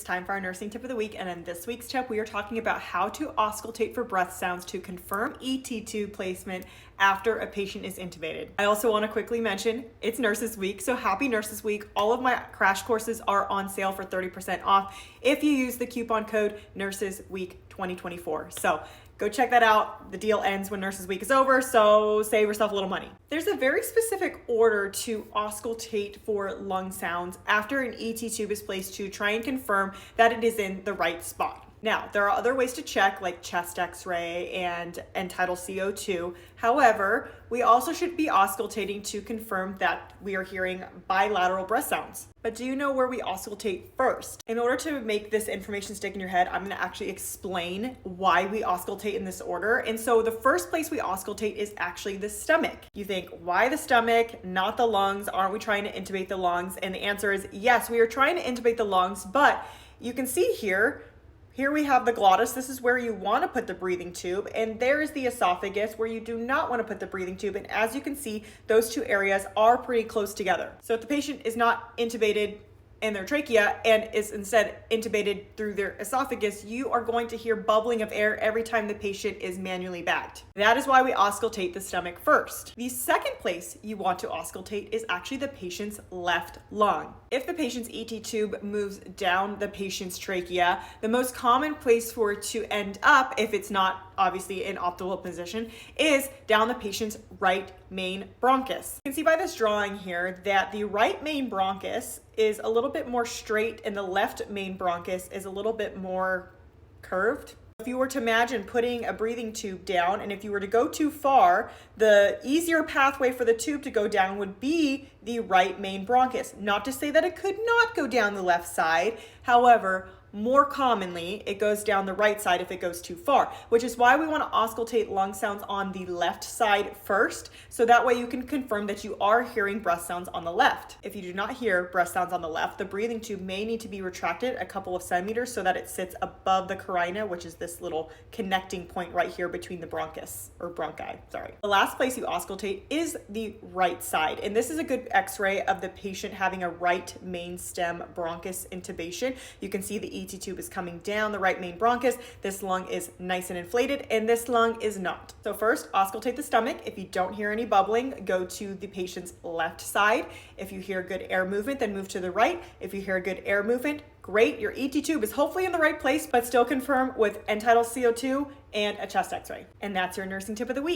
It's time for our nursing tip of the week, and in this week's tip, we are talking about how to auscultate for breath sounds to confirm ET tube placement after a patient is intubated. I also want to quickly mention it's Nurses Week, so happy Nurses Week. All of my crash courses are on sale for 30% off if you use the coupon code Nurses Week 2024. So go check that out. The deal ends when Nurses Week is over, so save yourself a little money. There's a very specific order to auscultate for lung sounds after an ET tube is placed to try and confirm that it is in the right spot. Now, there are other ways to check like chest x-ray and end-tidal CO2. However, we also should be auscultating to confirm that we are hearing bilateral breath sounds. But do you know where we auscultate first? In order to make this information stick in your head, I'm going to actually explain why we auscultate in this order. And so the first place we auscultate is actually the stomach. You think, why the stomach, not the lungs? Aren't we trying to intubate the lungs? And the answer is yes, we are trying to intubate the lungs, but you can see here we have the glottis. This is where you want to put the breathing tube, and there is the esophagus where you do not want to put the breathing tube. And as you can see, those two areas are pretty close together. So if the patient is not intubated in their trachea and is instead intubated through their esophagus, you are going to hear bubbling of air every time the patient is manually bagged. That is why we auscultate the stomach first. The second place you want to auscultate is actually the patient's left lung. If the patient's ET tube moves down the patient's trachea, the most common place for it to end up, if it's not obviously in optimal position, is down the patient's right main bronchus. You can see by this drawing here that the right main bronchus is a little bit more straight and the left main bronchus is a little bit more curved. If you were to imagine putting a breathing tube down, and if you were to go too far, the easier pathway for the tube to go down would be the right main bronchus. Not to say that it could not go down the left side. However, more commonly, it goes down the right side if it goes too far, which is why we want to auscultate lung sounds on the left side first, so that way you can confirm that you are hearing breath sounds on the left. If you do not hear breath sounds on the left, the breathing tube may need to be retracted a couple of centimeters so that it sits above the carina, which is this little connecting point right here between the bronchus, or bronchi, sorry. The last place you auscultate is the right side, and this is a good x-ray of the patient having a right main stem bronchus intubation. You can see the ET tube is coming down the right main bronchus. This lung is nice and inflated, and this lung is not. So first, auscultate the stomach. If you don't hear any bubbling, go to the patient's left side. If you hear good air movement, then move to the right. If you hear good air movement, great. Your ET tube is hopefully in the right place, but still confirm with end-tidal CO2 and a chest x-ray. And that's your nursing tip of the week.